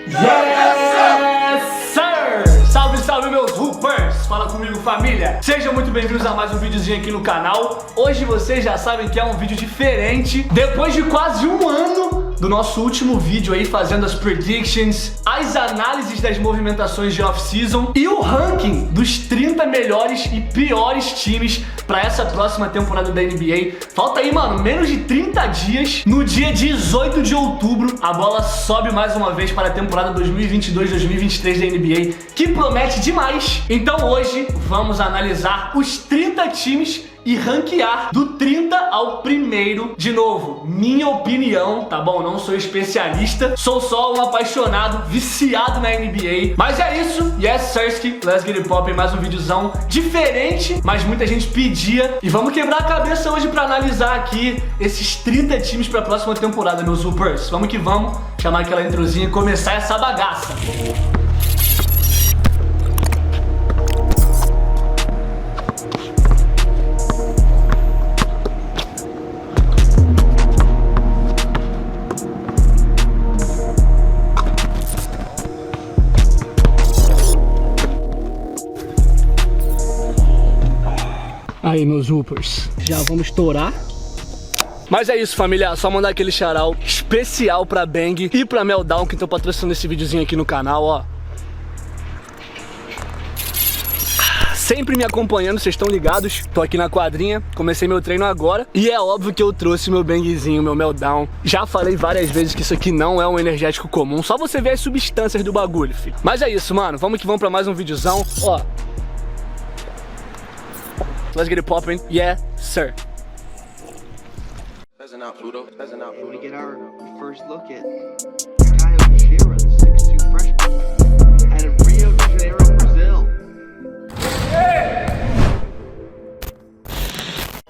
Yes, sir! Salve, salve, meus hoopers! Fala comigo, família! Sejam muito bem-vindos a mais um videozinho aqui no canal. Hoje vocês já sabem que é um vídeo diferente. Depois de quase um ano do nosso último vídeo aí, fazendo as predictions, as análises das movimentações de off-season e o ranking dos 30 melhores e piores times para essa próxima temporada da NBA. Falta aí, mano, menos de 30 dias. No dia 18 de outubro, a bola sobe mais uma vez para a temporada 2022-2023 da NBA, que promete demais. Então hoje vamos analisar os 30 times e ranquear do 30 ao primeiro. De novo, minha opinião, tá bom? Não sou especialista, sou só um apaixonado, viciado na NBA. Mas é isso, yes sirski, let's get it pop, mais um videozão diferente, mas muita gente pedia. E vamos quebrar a cabeça hoje pra analisar aqui esses 30 times pra próxima temporada, meus hoopers. Vamos que vamos, chamar aquela introzinha e começar essa bagaça. Aí, meus hoopers, já vamos estourar. Mas é isso, família, só mandar aquele shout-out especial pra Bang e pra Meltdown, que estão patrocinando esse videozinho aqui no canal, ó. Sempre me acompanhando, vocês estão ligados. Tô aqui na quadrinha, comecei meu treino agora. E é óbvio que eu trouxe meu Bangzinho, meu Meltdown. Já falei várias vezes que isso aqui não é um energético comum, só você ver as substâncias do bagulho, filho. Mas é isso, mano, vamos que vamos pra mais um videozão, ó. Let's get it poppin', yeah, sir. We get our first look at Kyle Shearer, the 6'2" freshman, out of Rio de Janeiro, Brazil.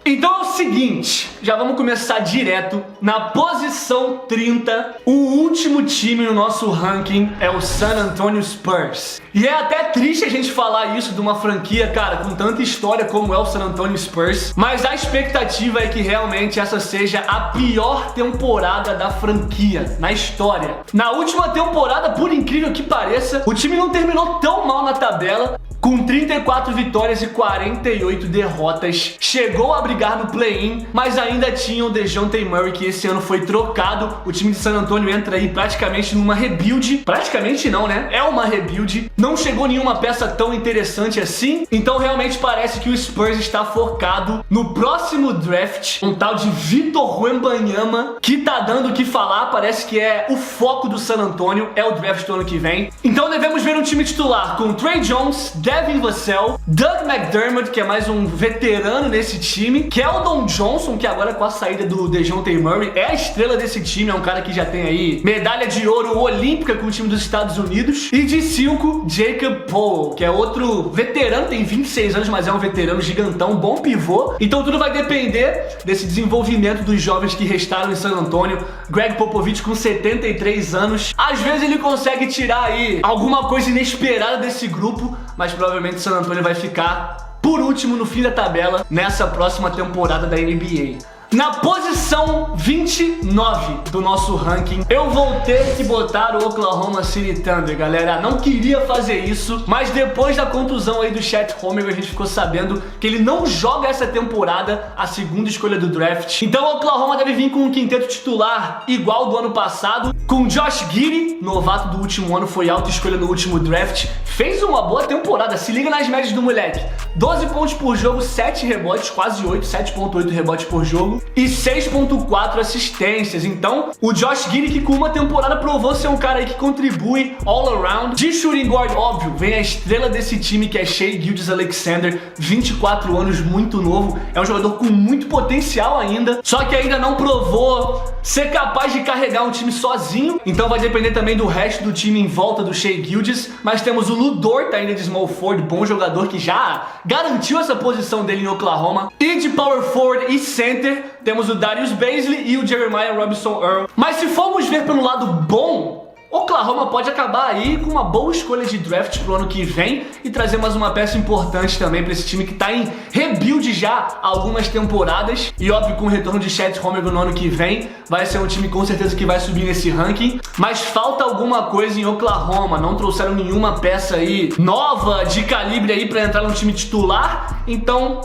Então é o seguinte, já vamos começar direto. Na posição 30, o último time no nosso ranking é o San Antonio Spurs. E é até triste a gente falar isso de uma franquia, cara, com tanta história como é o San Antonio Spurs, mas a expectativa é que realmente essa seja a pior temporada da franquia na história. Na última temporada, por incrível que pareça, o time não terminou tão mal na tabela. Com 34 vitórias e 48 derrotas, chegou a brigar no play-in, mas ainda tinha o DeJounte Murray, que esse ano foi trocado. O time de San Antonio entra aí praticamente numa rebuild. Praticamente não, né? É uma rebuild. Não chegou nenhuma peça tão interessante assim. Então realmente parece que o Spurs está focado no próximo draft. Um tal de Victor Wembanyama, que tá dando o que falar. Parece que é o foco do San Antonio. É o draft do ano que vem. Então devemos ver um time titular com Trey Jones, Devin Vassell, Doug McDermott, que é mais um veterano nesse time, Keldon Johnson, que agora com a saída do DeJounte Murray é a estrela desse time, é um cara que já tem aí medalha de ouro olímpica com o time dos Estados Unidos, e de 5, Jacob Poeltl, que é outro veterano, tem 26 anos, mas é um veterano gigantão, bom pivô. Então tudo vai depender desse desenvolvimento dos jovens que restaram em San Antonio. Greg Popovich com 73 anos, às vezes ele consegue tirar aí alguma coisa inesperada desse grupo, mas provavelmente San Antonio vai ficar por último no fim da tabela nessa próxima temporada da NBA. Na posição 29 do nosso ranking, eu vou ter que botar o Oklahoma City Thunder, galera. Não queria fazer isso, mas depois da contusão aí do Chet Holmgren, a gente ficou sabendo que ele não joga essa temporada, a segunda escolha do draft. Então o Oklahoma deve vir com um quinteto titular igual do ano passado, com Josh Giddey, novato do último ano, foi alta escolha no último draft. Fez uma boa temporada, se liga nas médias do moleque. 12 pontos por jogo, 7 rebotes, quase 8, 7.8 rebotes por jogo e 6.4 assistências. Então, o Josh Giddey, que com uma temporada provou ser um cara aí que contribui all around. De shooting guard, óbvio, vem a estrela desse time, que é Shai Gilgeous-Alexander, 24 anos, muito novo. É um jogador com muito potencial ainda, só que ainda não provou ser capaz de carregar um time sozinho. Então vai depender também do resto do time em volta do Shai Gilgeous. Mas temos o Lu Dort ainda de small forward, bom jogador que já garantiu essa posição dele em Oklahoma. E de power forward e center temos o Darius Bazley e o Jeremiah Robinson Earl. Mas se formos ver pelo lado bom Oklahoma pode acabar aí com uma boa escolha de draft pro ano que vem e trazer mais uma peça importante também para esse time que tá em rebuild já há algumas temporadas. E óbvio, com o retorno de Chet Holmgren no ano que vem, vai ser um time com certeza que vai subir nesse ranking. Mas falta alguma coisa em Oklahoma, não trouxeram nenhuma peça aí nova, de calibre aí para entrar no time titular. Então,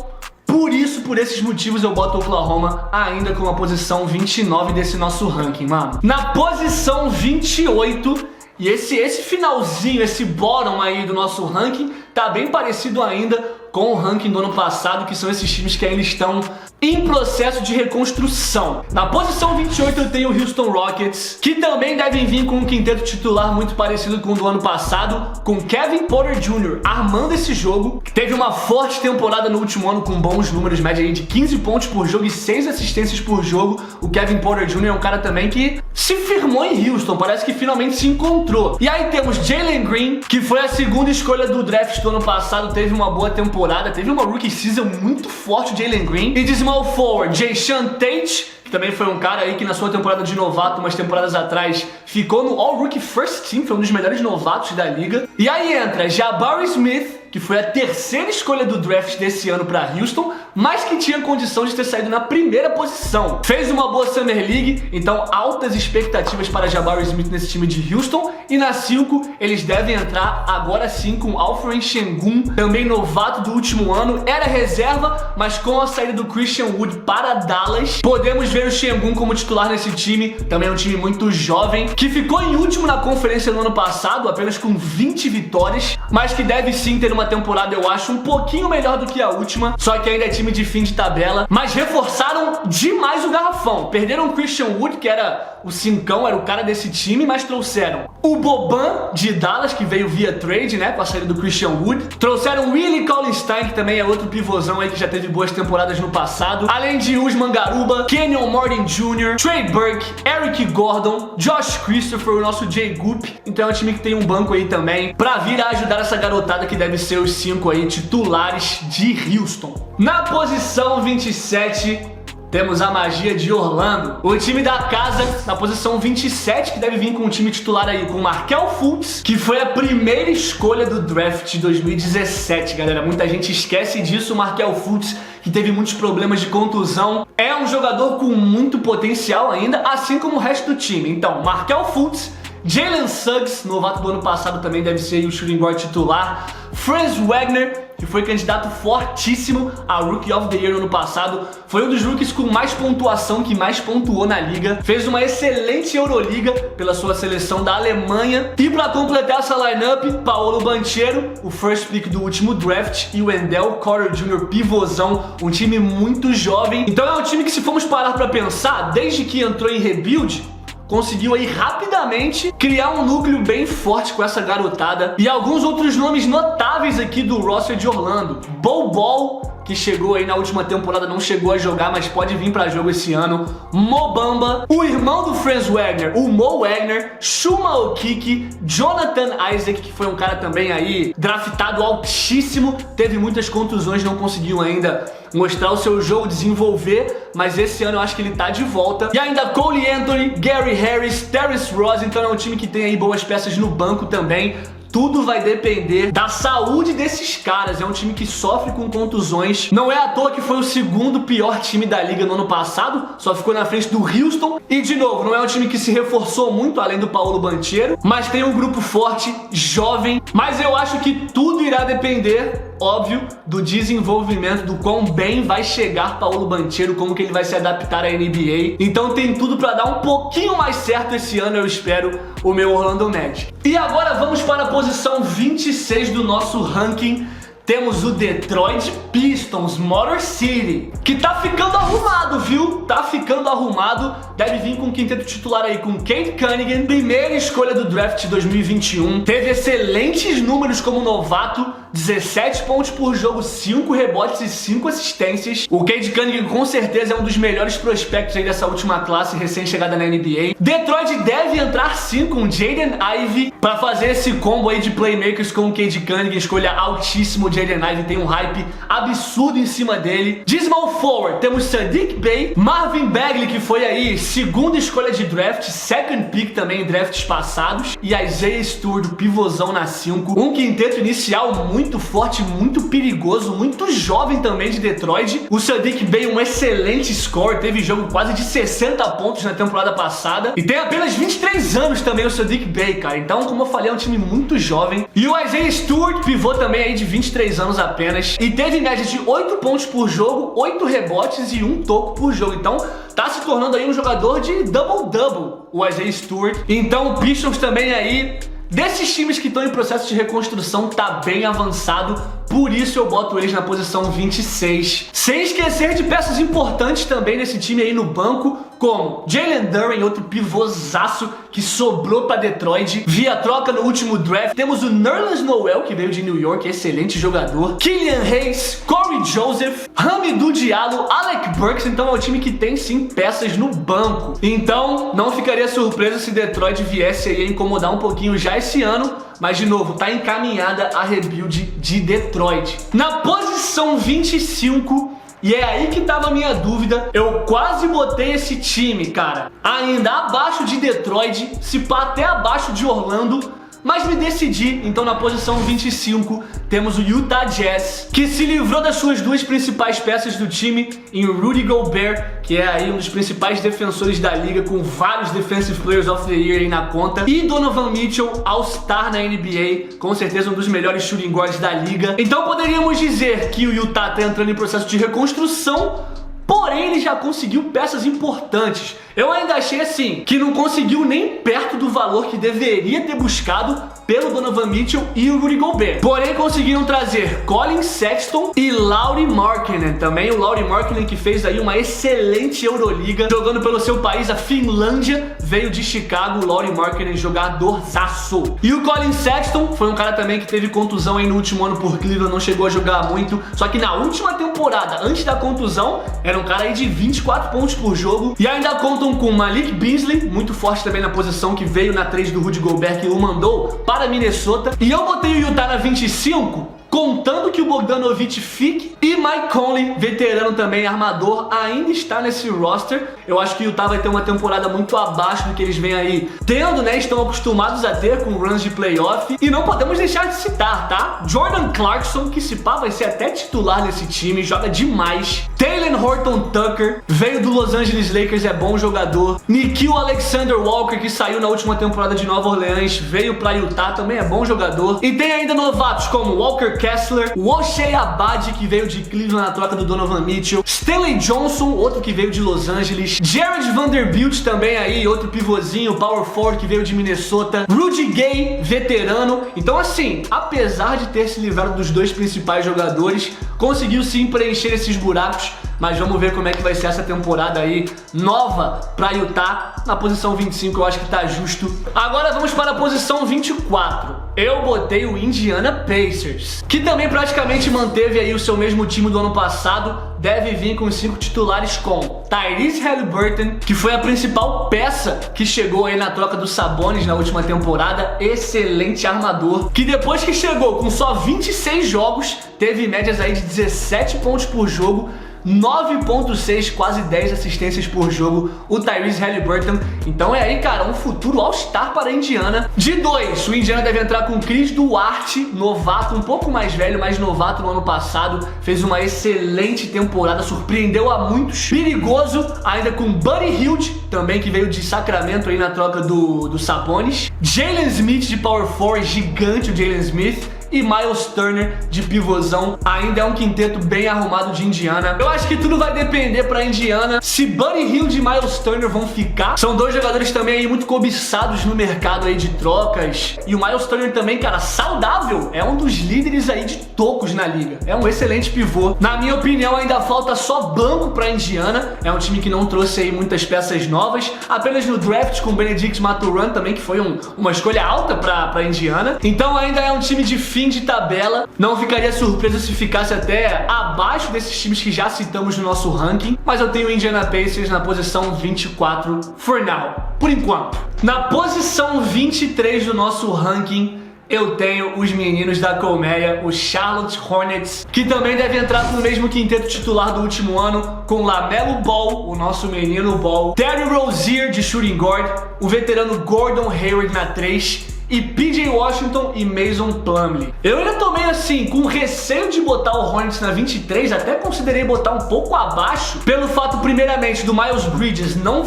por esses motivos, eu boto o Oklahoma ainda com a posição 29 desse nosso ranking, mano. Na posição 28, e esse finalzinho, esse bottom aí do nosso ranking, tá bem parecido ainda com o ranking do ano passado, que são esses times que ainda estão em processo de reconstrução. Na posição 28 eu tenho o Houston Rockets, que também devem vir com um quinteto titular muito parecido com o do ano passado, com Kevin Porter Jr. armando esse jogo. Teve uma forte temporada no último ano com bons números, média aí de 15 pontos por jogo e 6 assistências por jogo. O Kevin Porter Jr. é um cara também que se firmou em Houston, parece que finalmente se encontrou. E aí temos Jalen Green, que foi a segunda escolha do draft do ano passado, teve uma boa temporada, teve uma rookie season muito forte, o Jalen Green. E de small forward, Jae'Sean Tate, que também foi um cara aí que na sua temporada de novato, umas temporadas atrás, ficou no All-Rookie First Team, foi um dos melhores novatos da liga. E aí entra Jabari Smith, que foi a terceira escolha do draft desse ano para Houston, mas que tinha condição de ter saído na primeira posição. Fez uma boa Summer League, então altas expectativas para Jabari Smith nesse time de Houston. E na 5, eles devem entrar agora sim com Alperen Sengun, também novato do último ano, era reserva, mas com a saída do Christian Wood para Dallas, podemos ver o Sengun como titular nesse time. Também é um time muito jovem, que ficou em último na conferência no ano passado, apenas com 20 vitórias, mas que deve sim ter uma temporada, eu acho, um pouquinho melhor do que a última, só que ainda é time de fim de tabela. Mas reforçaram demais o garrafão. Perderam o Christian Wood, que era o cincão, era o cara desse time, mas trouxeram o Boban de Dallas, que veio via trade, né, com a saída do Christian Wood. Trouxeram o Willie Cauley-Stein, que também é outro pivôzão aí que já teve boas temporadas no passado, além de Usman Garuba, Kenyon Martin Jr., Trey Burke, Eric Gordon, Josh Christopher, o nosso Jay Goop. Então é um time que tem um banco aí também pra vir a ajudar essa garotada que deve ser os 5 aí titulares de Houston. Na posição 27 temos a magia de Orlando, o time da casa, na posição 27, que deve vir com um time titular aí, com Markelle Fultz, que foi a primeira escolha do draft de 2017, galera. Muita gente esquece disso. O Markelle Fultz, que teve muitos problemas de contusão, é um jogador com muito potencial ainda, assim como o resto do time. Então, Markelle Fultz, Jalen Suggs, novato do ano passado, também deve ser o shooting guard titular. Franz Wagner, que foi candidato fortíssimo a Rookie of the Year no ano passado, foi um dos rookies com mais pontuação, que mais pontuou na liga, fez uma excelente Euroliga pela sua seleção da Alemanha. E para completar essa lineup, Paolo Banchero, o first pick do último draft, e o Wendell Carter Jr., pivôzão, um time muito jovem. Então é um time que, se formos parar para pensar, desde que entrou em rebuild, conseguiu aí rapidamente criar um núcleo bem forte com essa garotada. E alguns outros nomes notáveis aqui do roster de Orlando: Bol Bol, que chegou aí na última temporada, não chegou a jogar, mas pode vir pra jogo esse ano. Mo Bamba, o irmão do Franz Wagner, o Mo Wagner, Chuma Okeke, Jonathan Isaac, que foi um cara também aí draftado altíssimo, teve muitas contusões, não conseguiu ainda mostrar o seu jogo, desenvolver, mas esse ano eu acho que ele tá de volta. E ainda Cole Anthony, Gary Harris, Terrence Ross. Então é um time que tem aí boas peças no banco também. Tudo vai depender da saúde desses caras. É um time que sofre com contusões. Não é à toa que foi o segundo pior time da liga no ano passado. Só ficou na frente do Houston. E de novo, não é um time que se reforçou muito, além do Paolo Banchero, mas tem um grupo forte, jovem. Mas eu acho que tudo irá depender, óbvio, do desenvolvimento, do quão bem vai chegar Paolo Banchero, como que ele vai se adaptar à NBA. Então tem tudo pra dar um pouquinho mais certo esse ano, eu espero, o meu Orlando Magic. E agora vamos para a posição 26 do nosso ranking. Temos o Detroit Pistons, Motor City, que tá ficando arrumado, viu? Tá ficando arrumado. Deve vir com um quinteto titular aí com Cade Cunningham, primeira escolha do draft de 2021. Teve excelentes números como novato, 17 pontos por jogo, 5 rebotes e 5 assistências. O Cade Cunningham com certeza é um dos melhores prospectos aí dessa última classe recém-chegada na NBA. Detroit deve entrar sim com Jaden Ivey para fazer esse combo aí de playmakers com o Cade Cunningham, escolha altíssimo Jaden Ivey tem um hype absurdo em cima dele. De small forward, temos Saddiq Bey, Marvin Bagley, que foi aí segunda escolha de draft, second pick também em drafts passados, e Isaiah Stewart, pivôzão na 5. Um quinteto inicial muito forte, muito perigoso, muito jovem também de Detroit. O Saddiq Bey, um excelente scorer, teve jogo quase de 60 pontos na temporada passada, e tem apenas 23 anos também o Saddiq Bey, cara. Então, como eu falei, é um time muito jovem. E o Isaiah Stewart, pivô também aí de 23 anos apenas, e teve média de 8 pontos por jogo, 8 rebotes e 1 toco por jogo. Então, tá se tornando aí um jogador de double-double, o Isaiah Stewart. Então, o Pistons também aí, desses times que estão em processo de reconstrução, tá bem avançado, por isso eu boto eles na posição 26. Sem esquecer de peças importantes também nesse time aí no banco, como Jalen Duren, outro pivôzaço que sobrou para Detroit via troca no último draft. Temos o Nerlens Noel, que veio de New York, excelente jogador. Killian Hayes, Corey Joseph, Hamidou Diallo, Alec Burks. Então é um time que tem sim peças no banco. Então não ficaria surpreso se Detroit viesse aí a incomodar um pouquinho já esse ano. Mas, de novo, tá encaminhada a rebuild de Detroit. Na posição 25, e é aí que tava a minha dúvida, eu quase botei esse time, cara, ainda abaixo de Detroit, se pá até abaixo de Orlando, mas me decidi. Então na posição 25 temos o Utah Jazz, que se livrou das suas duas principais peças do time em Rudy Gobert, que é aí um dos principais defensores da liga, com vários Defensive Players of the Year aí na conta, e Donovan Mitchell, All-Star na NBA, com certeza um dos melhores shooting guards da liga. Então poderíamos dizer que o Utah tá entrando em processo de reconstrução, porém ele já conseguiu peças importantes. Eu ainda achei assim, que não conseguiu nem perto do valor que deveria ter buscado pelo Donovan Mitchell e o Rudy Gobert. Porém conseguiram trazer Colin Sexton e Lauri Markkanen. Também o Lauri Markkanen, que fez aí uma excelente Euroliga, jogando pelo seu país, a Finlândia, veio de Chicago. O Lauri Markkanen, jogadorzaço. E o Colin Sexton foi um cara também que teve contusão aí no último ano por Cleveland, não chegou a jogar muito, só que na última temporada, antes da contusão, era um cara aí de 24 pontos por jogo. E ainda contam com Malik Beasley, muito forte também na posição, que veio na 3 do Rudy Gobert, que o mandou para Minnesota. E eu botei o Utah na 25, contando que o Bogdanovic fique, e Mike Conley, veterano também, armador, ainda está nesse roster. Eu acho que o Utah vai ter uma temporada muito abaixo do que eles vêm aí tendo, né? Estão acostumados a ter com runs de playoff. E não podemos deixar de citar, tá? Jordan Clarkson, que se pá vai ser até titular nesse time, joga demais. Talen Horton-Tucker, veio do Los Angeles Lakers, é bom jogador. Nickeil Alexander-Walker, que saiu na última temporada de Nova Orleans, veio pra Utah, também é bom jogador. E tem ainda novatos como Walker Kessler, o Ochai Agbaji, que veio de Cleveland na troca do Donovan Mitchell, Stanley Johnson, outro que veio de Los Angeles, Jared Vanderbilt também aí, outro pivôzinho, power forward que veio de Minnesota, Rudy Gay, veterano. Então assim, apesar de ter se livrado dos dois principais jogadores, conseguiu sim preencher esses buracos. Mas vamos ver como é que vai ser essa temporada aí nova pra Utah. Na posição 25 eu acho que tá justo. Agora vamos para a posição 24. Eu botei o Indiana Pacers, que também praticamente manteve aí o seu mesmo time do ano passado. Deve vir com 5 titulares com Tyrese Haliburton, que foi a principal peça que chegou aí na troca do Sabonis na última temporada. Excelente armador, que depois que chegou com só 26 jogos, teve médias aí de 17 pontos por jogo, 9.6, quase 10 assistências por jogo, o Tyrese Haliburton. Então é aí, cara, um futuro All-Star para a Indiana. De 2, o Indiana deve entrar com Chris Duarte, novato, um pouco mais velho, mas novato no ano passado. Fez uma excelente temporada, surpreendeu a muitos. Perigoso, ainda com Buddy Hield, também que veio de Sacramento aí na troca do Sabonis. Jalen Smith de power forward, gigante o Jalen Smith. E Miles Turner de pivôzão. Ainda é um quinteto bem arrumado de Indiana. Eu acho que tudo vai depender pra Indiana se Buddy Hield e Miles Turner vão ficar. São dois jogadores também aí muito cobiçados no mercado aí de trocas. E o Miles Turner também, cara, saudável, é um dos líderes aí de tocos na liga. É um excelente pivô. Na minha opinião, ainda falta só banco pra Indiana. É um time que não trouxe aí muitas peças novas. Apenas no draft com Benedict Mathurin também, que foi uma escolha alta pra Indiana. Então ainda é um time de fim de tabela. Não ficaria surpreso se ficasse até abaixo desses times que já citamos no nosso ranking, mas eu tenho o Indiana Pacers na posição 24 for now, por enquanto. Na posição 23 do nosso ranking eu tenho os meninos da colmeia, os Charlotte Hornets, que também devem entrar no mesmo quinteto titular do último ano, com LaMelo Ball, o nosso menino Ball, Terry Rozier de shooting guard, o veterano Gordon Hayward na 3 e PJ Washington e Mason Plumlee. Eu ainda tô meio assim, com receio de botar o Hornets na 23, até considerei botar um pouco abaixo, pelo fato, primeiramente, do Miles Bridges não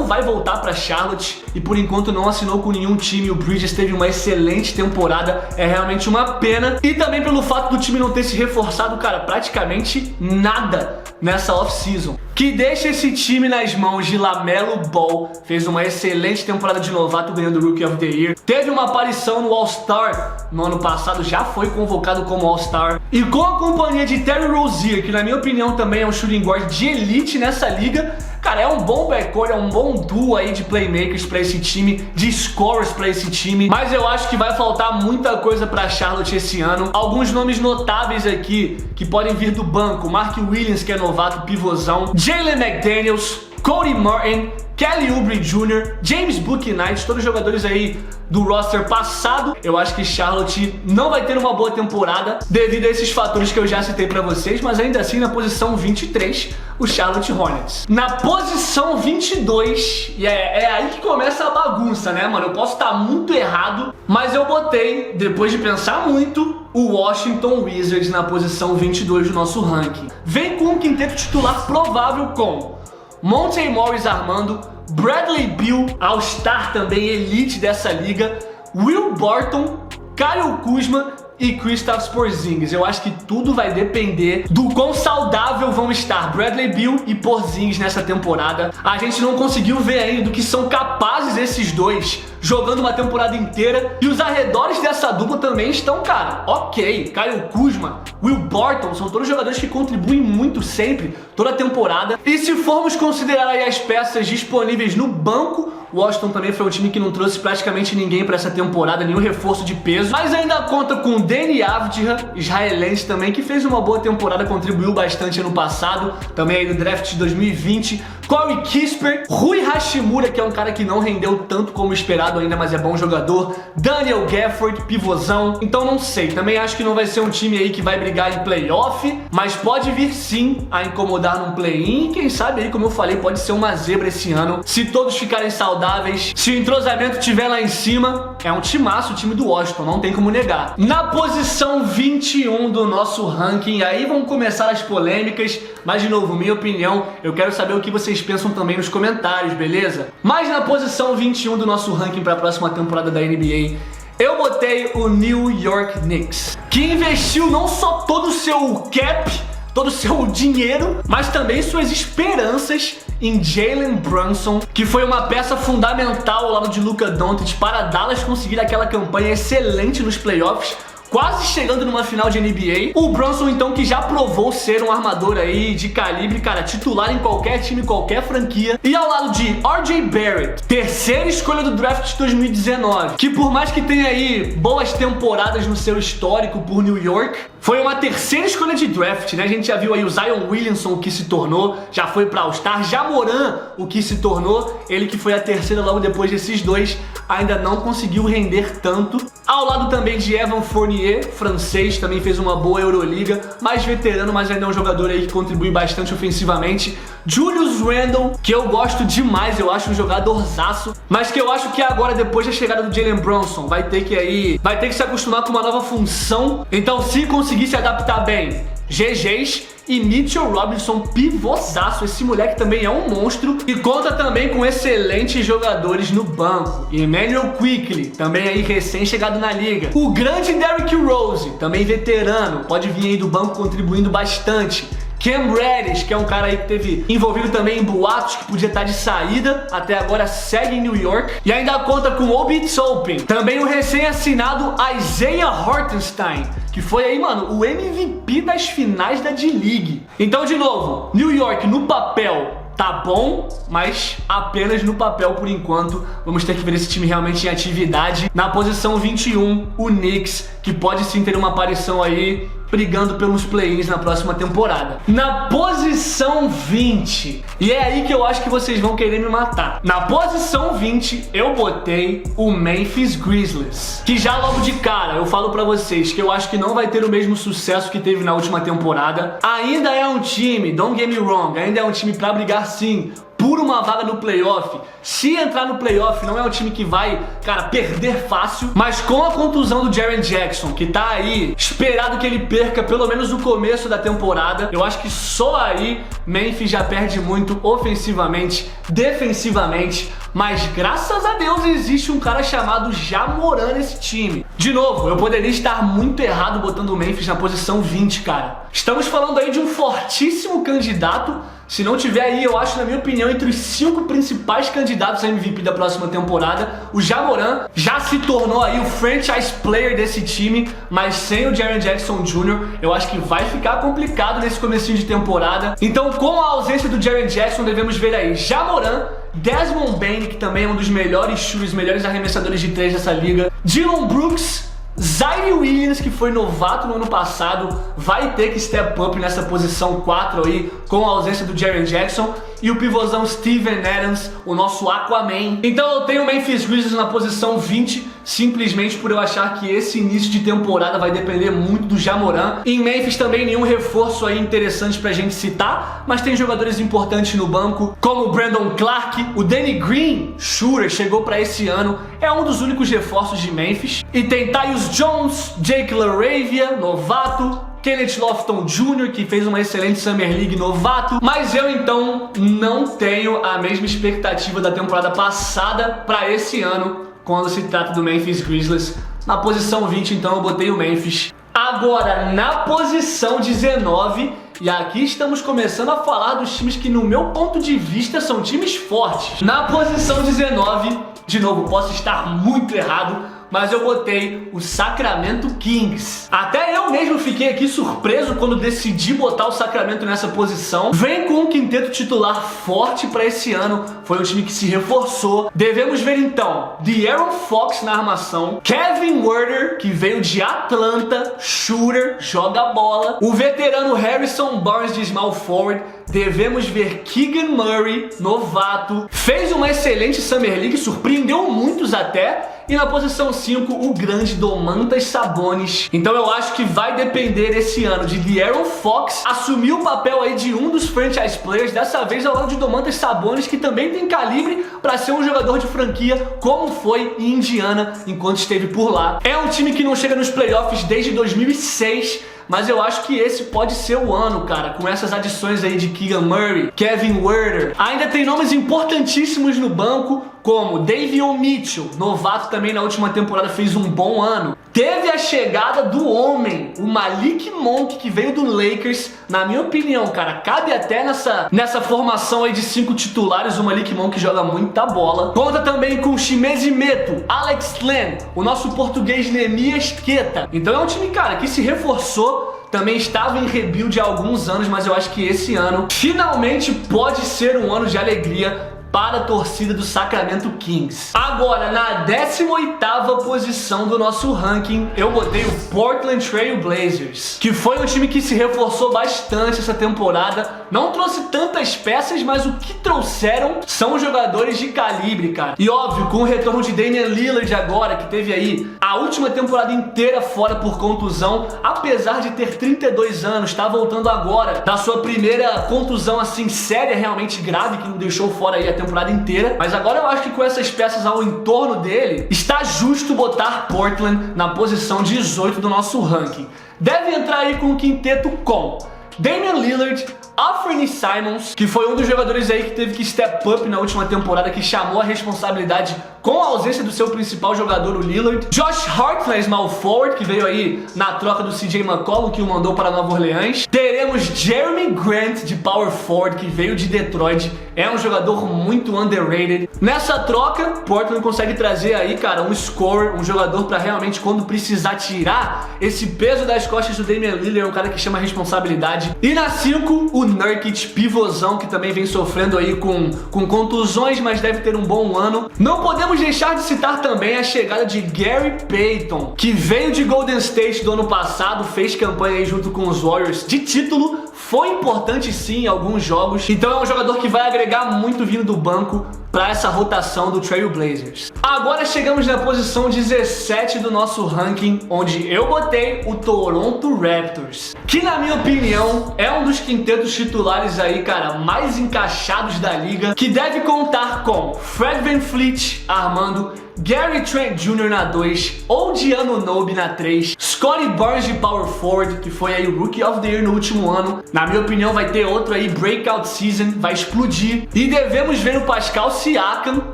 vai voltar pra Charlotte, e por enquanto não assinou com nenhum time. O Bridges teve uma excelente temporada, é realmente uma pena, e também pelo fato do time não ter se reforçado, cara, praticamente nada nessa off-season, que deixa esse time nas mãos de LaMelo Ball. Fez uma excelente temporada de novato, ganhando o Rookie of the Year. Teve uma aparição no All-Star no ano passado, já foi convocado como All-Star. E com a companhia de Terry Rozier, que na minha opinião também é um shooting guard de elite nessa liga, cara, é um bom backcourt, é um bom duo aí de playmakers pra esse time, de scorers pra esse time. Mas eu acho que vai faltar muita coisa pra Charlotte esse ano. Alguns nomes notáveis aqui que podem vir do banco: Mark Williams, que é novato, pivôzão, Jalen McDaniels, Cody Martin, Kelly Oubre Jr., James Bouknight, todos jogadores aí do roster passado. Eu acho que Charlotte não vai ter uma boa temporada devido a esses fatores que eu já citei pra vocês, mas ainda assim na posição 23, o Charlotte Hornets. Na posição 22, e é aí que começa a bagunça, né, mano? Eu posso estar muito errado, mas eu botei, depois de pensar muito, o Washington Wizards na posição 22 do nosso ranking. Vem com um quinteto titular provável com Monte Morris armando, Bradley Beal, All-Star também elite dessa liga, Will Barton, Kyle Kuzma e Kristaps Porzingis. Eu acho que tudo vai depender do quão saudável vão estar Bradley Beal e Porzingis nessa temporada. A gente não conseguiu ver ainda do que são capazes esses dois jogando uma temporada inteira, e os arredores dessa dupla também estão, cara, ok. Kyle Kuzma, Will Barton, são todos jogadores que contribuem muito sempre, toda a temporada. E se formos considerar aí as peças disponíveis no banco, o Washington também foi um time que não trouxe praticamente ninguém para essa temporada, nenhum reforço de peso, mas ainda conta com Deni Avdija, israelense também, que fez uma boa temporada, contribuiu bastante ano passado, também aí no draft de 2020, Corey Kispert, Rui Hashimura, que é um cara que não rendeu tanto como esperado ainda, mas é bom jogador, Daniel Gafford, pivôzão. Então não sei, também acho que não vai ser um time aí que vai brigar em playoff, mas pode vir sim a incomodar num play-in, e quem sabe aí, como eu falei, pode ser uma zebra esse ano, se todos ficarem saudáveis, se o entrosamento estiver lá em cima. É um timaço o time do Washington, não tem como negar. Na posição 21 do nosso ranking, aí vão começar as polêmicas, mas de novo, minha opinião, eu quero saber o que vocês pensam também nos comentários, beleza? Mas na posição 21 do nosso ranking para a próxima temporada da NBA, eu botei o New York Knicks, que investiu não só todo o seu cap, todo o seu dinheiro, mas também suas esperanças em Jalen Brunson, que foi uma peça fundamental ao lado de Luka Doncic para Dallas conseguir aquela campanha excelente nos playoffs, quase chegando numa final de NBA. O Brunson, então, que já provou ser um armador aí de calibre, cara, titular em qualquer time, qualquer franquia. E ao lado de RJ Barrett, terceira escolha do draft de 2019, que por mais que tenha aí boas temporadas no seu histórico por New York, foi uma terceira escolha de draft, né? A gente já viu aí o Zion Williamson, o que se tornou, já foi pra All-Star, Ja Morant, o que se tornou, ele que foi a terceira logo depois desses dois, ainda não conseguiu render tanto. Ao lado também de Evan Fournier, francês, também fez uma boa Euroliga, mais veterano, mas ainda é um jogador aí que contribui bastante ofensivamente. Julius Randle, que eu gosto demais, eu acho um jogadorzaço, mas que eu acho que agora, depois da chegada do Jalen Brunson, vai ter que se acostumar com uma nova função. Então, se conseguir se adaptar bem, GG's. E Mitchell Robinson, pivôzaço, esse moleque também é um monstro e conta também com excelentes jogadores no banco. Emmanuel Quickley, também aí recém-chegado na liga. O grande Derrick Rose, também veterano, pode vir aí do banco contribuindo bastante. Cam Reddish, que é um cara aí que teve envolvido também em boatos que podia estar de saída, até agora segue em New York. E ainda conta com Obi Toppin, também o recém-assinado Isaiah Hartenstein, que foi aí, mano, o MVP das finais da D-League. Então, de novo, New York no papel tá bom, mas apenas no papel por enquanto. Vamos ter que ver esse time realmente em atividade. Na posição 21, o Knicks, que pode sim ter uma aparição aí brigando pelos play-ins na próxima temporada. Na posição 20, e é aí que eu acho que vocês vão querer me matar. Na posição 20, eu botei o Memphis Grizzlies, que já logo de cara eu falo pra vocês que eu acho que não vai ter o mesmo sucesso que teve na última temporada. Ainda é um time, don't get me wrong, ainda é um time pra brigar sim por uma vaga no playoff. Se entrar no playoff, não é um time que vai, cara, perder fácil, mas com a contusão do Jaren Jackson, que tá aí, esperado que ele perca pelo menos o começo da temporada, eu acho que só aí Memphis já perde muito ofensivamente, defensivamente, mas graças a Deus existe um cara chamado Ja Morant nesse time. De novo, eu poderia estar muito errado botando o Memphis na posição 20, cara. Estamos falando aí de um fortíssimo candidato. Se não tiver aí, eu acho, na minha opinião, entre os 5 principais candidatos a MVP da próxima temporada, o Ja Morant já se tornou aí o franchise player desse time, mas sem o Jaren Jackson Jr., eu acho que vai ficar complicado nesse comecinho de temporada. Então, com a ausência do Jaren Jackson, devemos ver aí Ja Morant, Desmond Bane, que também é um dos melhores shooters, melhores arremessadores de 3 dessa liga, Dillon Brooks, Zion Williams, que foi novato no ano passado, vai ter que step up nessa posição 4 aí, com a ausência do Jaren Jackson, e o pivôzão Steven Adams, o nosso Aquaman. Então eu tenho o Memphis Grizzlies na posição 20, simplesmente por eu achar que esse início de temporada vai depender muito do Ja Morant. Em Memphis também nenhum reforço aí interessante pra gente citar, mas tem jogadores importantes no banco, como o Brandon Clark, o Danny Green, shooter, chegou pra esse ano, é um dos únicos reforços de Memphis, e tem Tyus Jones, Jake LaRavia, novato, Kenneth Lofton Jr., que fez uma excelente Summer League, novato. Mas eu, então, não tenho a mesma expectativa da temporada passada para esse ano, quando se trata do Memphis Grizzlies. Na posição 20, então, eu botei o Memphis. Agora, na posição 19, e aqui estamos começando a falar dos times que, no meu ponto de vista, são times fortes. Na posição 19, de novo, posso estar muito errado, mas eu botei o Sacramento Kings. Até eu mesmo fiquei aqui surpreso quando decidi botar o Sacramento nessa posição. Vem com um quinteto titular forte para esse ano, foi um time que se reforçou. Devemos ver então De'Aaron Fox na armação, Kevin Huerter, que veio de Atlanta, shooter, joga bola, o veterano Harrison Barnes de small forward. Devemos ver Keegan Murray, novato, fez uma excelente Summer League, surpreendeu muitos até. E na posição 5, o grande Domantas Sabonis. Então eu acho que vai depender esse ano de De'Aaron Fox assumir o papel aí de um dos franchise players, dessa vez ao lado de Domantas Sabonis, que também tem calibre para ser um jogador de franquia, como foi em Indiana enquanto esteve por lá. É um time que não chega nos playoffs desde 2006, mas eu acho que esse pode ser o ano, cara, com essas adições aí de Keegan Murray, Kevin Huerter. Ainda tem nomes importantíssimos no banco, como Davion Mitchell, novato também na última temporada, fez um bom ano. Teve a chegada do homem, o Malik Monk, que veio do Lakers. Na minha opinião, cara, cabe até nessa formação aí de 5 titulares. O Malik Monk joga muita bola. Conta também com Chimezie Meto, Alex Len, o nosso português Neemias Queta. Então é um time, cara, que se reforçou. Também estava em rebuild há alguns anos, mas eu acho que esse ano finalmente pode ser um ano de alegria para a torcida do Sacramento Kings. Agora, na 18ª posição do nosso ranking, eu botei o Portland Trail Blazers, que foi um time que se reforçou bastante essa temporada. Não trouxe tantas peças, mas o que trouxeram são jogadores de calibre, cara. E óbvio, com o retorno de Damian Lillard agora, que teve aí a última temporada inteira fora por contusão, apesar de ter 32 anos, tá voltando agora da sua primeira contusão assim séria, realmente grave, que não deixou fora aí a temporada inteira. Mas agora eu acho que com essas peças ao entorno dele, está justo botar Portland na posição 18 do nosso ranking. Deve entrar aí com o quinteto com Damian Lillard, Anthony Simons, que foi um dos jogadores aí que teve que step up na última temporada, que chamou a responsabilidade com a ausência do seu principal jogador, o Lillard. Josh Hart na small forward, que veio aí na troca do CJ McCollum, que o mandou para Nova Orleans. Teremos Jeremy Grant de power forward, que veio de Detroit, é um jogador muito underrated. Nessa troca, Portland consegue trazer aí, cara, um scorer, um jogador para realmente, quando precisar tirar esse peso das costas do Damian Lillard, um cara que chama a responsabilidade. E na 5, o Nurkic, pivôzão, que também vem sofrendo aí com contusões, mas deve ter um bom ano. Não podemos deixar de citar também a chegada de Gary Payton, que veio de Golden State do ano passado, fez campanha aí junto com os Warriors de título, foi importante sim em alguns jogos, então é um jogador que vai agregar muito vindo do banco para essa rotação do Trail Blazers. Agora chegamos na posição 17 do nosso ranking, onde eu botei o Toronto Raptors, que na minha opinião é um dos quintetos titulares aí, cara, mais encaixados da liga, que deve contar com Fred VanVleet armando, Gary Trent Jr. na 2, OG Anunoby na 3, Scottie Barnes de Power Forward, que foi aí o Rookie of the Year no último ano. Na minha opinião vai ter outro aí, Breakout Season, vai explodir. E devemos ver o Pascal Siakam,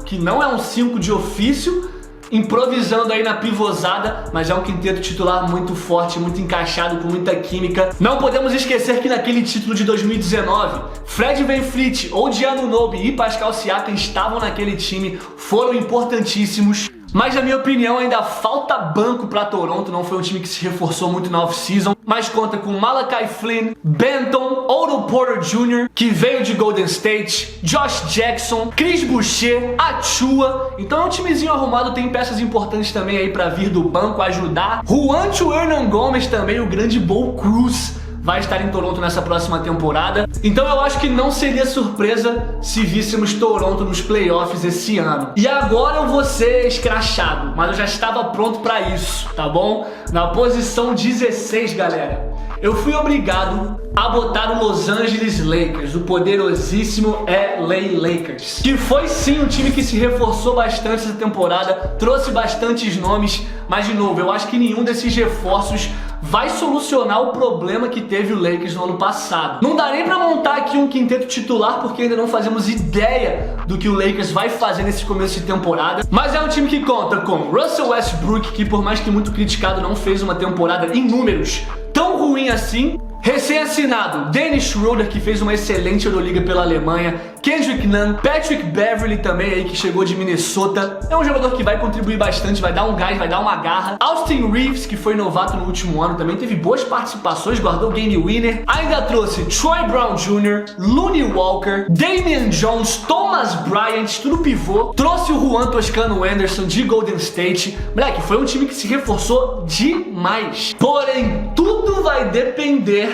que não é um 5 de ofício, improvisando aí na pivôzada, mas é um quinteto titular muito forte, muito encaixado, com muita química. Não podemos esquecer que naquele título de 2019, Fred VanVleet, OG Anunoby e Pascal Siakam estavam naquele time, foram importantíssimos. Mas na minha opinião ainda falta banco para Toronto, não foi um time que se reforçou muito na off-season, mas conta com Malachi Flynn, Benton, Otto Porter Jr., que veio de Golden State, Josh Jackson, Chris Boucher, Achua. Então é um timezinho arrumado, tem peças importantes também aí para vir do banco, ajudar. Juancho Hernangomez também, o grande Bo Cruz, vai estar em Toronto nessa próxima temporada. Então eu acho que não seria surpresa se víssemos Toronto nos playoffs esse ano. E agora eu vou ser escrachado, mas eu já estava pronto para isso, tá bom? Na posição 16, galera, eu fui obrigado a botar o Los Angeles Lakers, o poderosíssimo LA Lakers, que foi sim um time que se reforçou bastante essa temporada, trouxe bastantes nomes, mas de novo, eu acho que nenhum desses reforços vai solucionar o problema que teve o Lakers no ano passado. Não dá nem pra montar aqui um quinteto titular, porque ainda não fazemos ideia do que o Lakers vai fazer nesse começo de temporada, mas é um time que conta com Russell Westbrook, que por mais que muito criticado, não fez uma temporada em números tão ruim assim. Recém-assinado Dennis Schroeder, que fez uma excelente Euroliga pela Alemanha, Kendrick Nunn, Patrick Beverley também aí, que chegou de Minnesota, é um jogador que vai contribuir bastante, vai dar um gás, vai dar uma garra. Austin Reeves, que foi novato no último ano, também teve boas participações, guardou o game winner. Ainda trouxe Troy Brown Jr., Looney Walker, Damian Jones, Thomas Bryant, tudo pivô. Trouxe o Juan Toscano Anderson de Golden State. Moleque, foi um time que se reforçou demais. Porém, tudo vai depender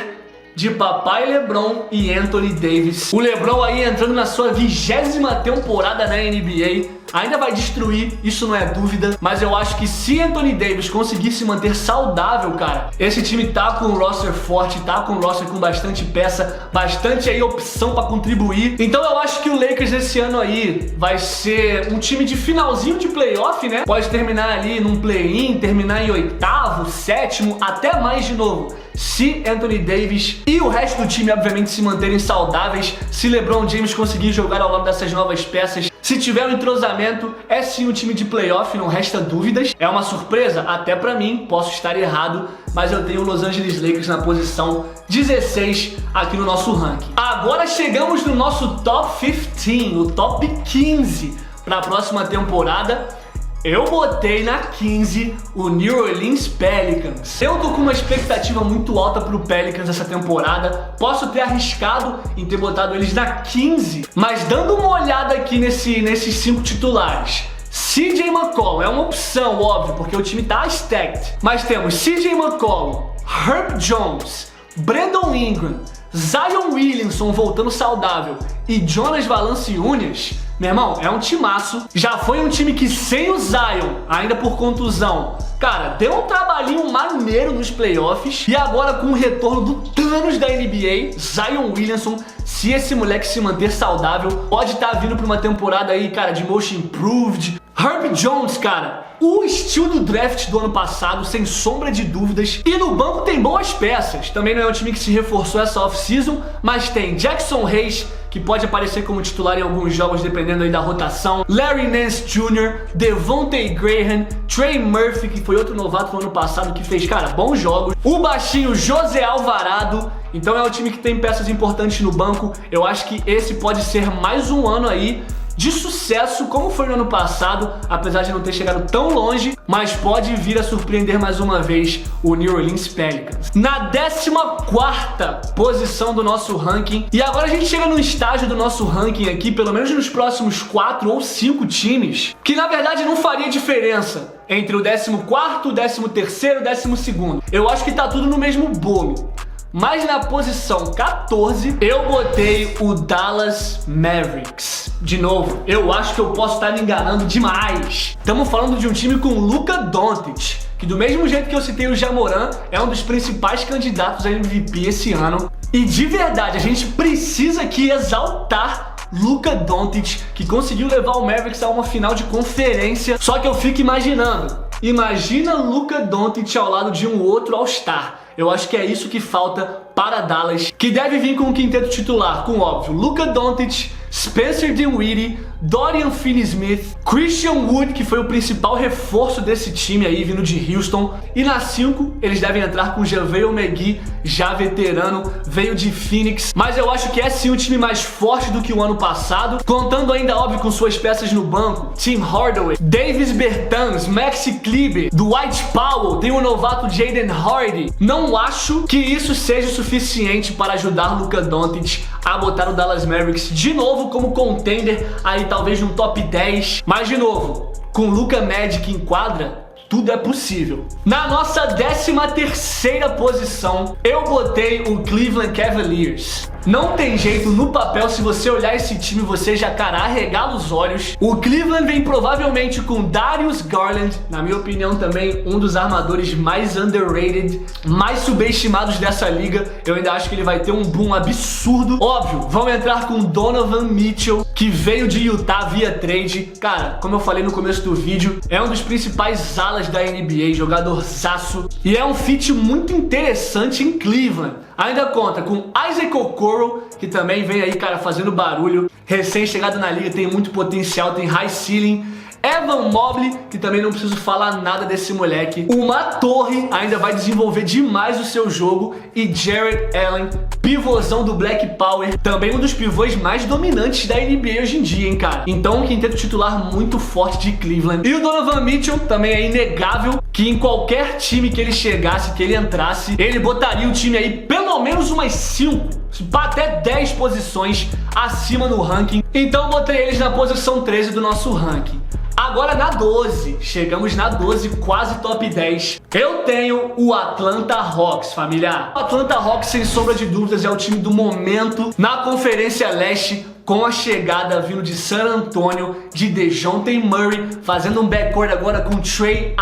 de papai LeBron e Anthony Davis. O LeBron aí entrando na sua 20ª temporada na NBA, ainda vai destruir, isso não é dúvida, mas eu acho que se Anthony Davis conseguir se manter saudável, cara, esse time tá com um roster forte, tá com um roster com bastante peça, bastante aí opção pra contribuir. Então eu acho que o Lakers esse ano aí vai ser um time de finalzinho de playoff, né? Pode terminar ali num play-in, terminar em 8º, 7º, até mais de novo, se Anthony Davis e o resto do time obviamente se manterem saudáveis, se LeBron James conseguir jogar ao lado dessas novas peças. Se tiver um entrosamento, é sim um time de playoff, não resta dúvidas. É uma surpresa? Até pra mim, posso estar errado, mas eu tenho o Los Angeles Lakers na posição 16 aqui no nosso ranking. Agora chegamos no nosso top 15, o top 15 para a próxima temporada. Eu botei na 15 o New Orleans Pelicans. Eu tô com uma expectativa muito alta pro Pelicans essa temporada. Posso ter arriscado em ter botado eles na 15, mas dando uma olhada aqui nesses 5 titulares, CJ McCollum é uma opção, óbvio, porque o time tá stacked. Mas temos CJ McCollum, Herb Jones, Brandon Ingram, Zion Williamson voltando saudável e Jonas Valanciunas. Meu irmão, é um timaço. Já foi um time que sem o Zion, ainda por contusão, cara, deu um trabalhinho maneiro nos playoffs. E agora com o retorno do Thanos da NBA, Zion Williamson, se esse moleque se manter saudável, pode estar vindo para uma temporada aí, cara, de motion improved. Herb Jones, cara, o estilo do draft do ano passado, sem sombra de dúvidas. E no banco tem boas peças. Também não é um time que se reforçou essa off-season, mas tem Jackson Hayes, que pode aparecer como titular em alguns jogos, dependendo aí da rotação. Larry Nance Jr., Devontae Graham, Trey Murphy, que foi outro novato no ano passado, que fez, cara, bons jogos. O baixinho José Alvarado. Então é um time que tem peças importantes no banco. Eu acho que esse pode ser mais um ano aí de sucesso, como foi no ano passado, apesar de não ter chegado tão longe, mas pode vir a surpreender mais uma vez o New Orleans Pelicans. Na 14ª posição do nosso ranking, e agora a gente chega num estágio do nosso ranking aqui, pelo menos nos próximos 4 ou 5 times, que na verdade não faria diferença entre o 14º, o 13º e o 12º. Eu acho que tá tudo no mesmo bolo. Mas na posição 14, eu botei o Dallas Mavericks. De novo, eu acho que eu posso estar me enganando demais. Estamos falando de um time com Luka Doncic, que do mesmo jeito que eu citei o Ja Morant, é um dos principais candidatos a MVP esse ano. E de verdade, a gente precisa aqui exaltar Luka Doncic, que conseguiu levar o Mavericks a uma final de conferência. Só que eu fico imaginando, imagina Luka Doncic ao lado de um outro All-Star. Eu acho que é isso que falta para Dallas, que deve vir com um quinteto titular, com óbvio, Luka Doncic, Spencer Dinwiddie, Dorian Finney-Smith, Christian Wood, que foi o principal reforço desse time aí, vindo de Houston. E na 5, eles devem entrar com JaVale McGee, já veterano, veio de Phoenix. Mas eu acho que é sim um time mais forte do que o ano passado, contando ainda, óbvio, com suas peças no banco. Tim Hardaway, Davis Bertans, Maxi Kleber, Dwight Powell, tem o novato Jaden Hardy. Não acho que isso seja o suficiente para ajudar Luka Doncic a botar o Dallas Mavericks de novo como contender aí talvez num top 10, mas de novo, com Luka Magic em quadra, tudo é possível. Na nossa 13ª posição, eu botei o Cleveland Cavaliers. Não tem jeito, no papel, se você olhar esse time, você já, cara, arregala os olhos. O Cleveland vem provavelmente com Darius Garland, na minha opinião também um dos armadores mais underrated, mais subestimados dessa liga. Eu ainda acho que ele vai ter um boom absurdo. Óbvio, vão entrar com Donovan Mitchell, que veio de Utah via trade. Cara, como eu falei no começo do vídeo, é um dos principais alas da NBA, jogadorzaço, e é um fit muito interessante em Cleveland. Ainda conta com Isaac Okoro, que também vem aí, cara, fazendo barulho. Recém-chegado na liga, tem muito potencial, tem high ceiling. Evan Mobley, que também não preciso falar nada desse moleque. Uma torre, ainda vai desenvolver demais o seu jogo. E Jarrett Allen, pivôzão do Black Power, também um dos pivôs mais dominantes da NBA hoje em dia, hein, cara. Então, um quinteto titular muito forte de Cleveland. E o Donovan Mitchell também é inegável que em qualquer time que ele chegasse, que ele entrasse, ele botaria o time aí pelo menos umas 5, até 10 posições acima no ranking. Então botei eles na posição 13 do nosso ranking. Agora na 12, chegamos na 12, quase top 10. Eu tenho o Atlanta Hawks, familiar. O Atlanta Hawks, sem sombra de dúvidas, é o time do momento na Conferência Leste, com a chegada vindo de San Antonio, de DeJounte Murray, fazendo um backcourt agora com Trae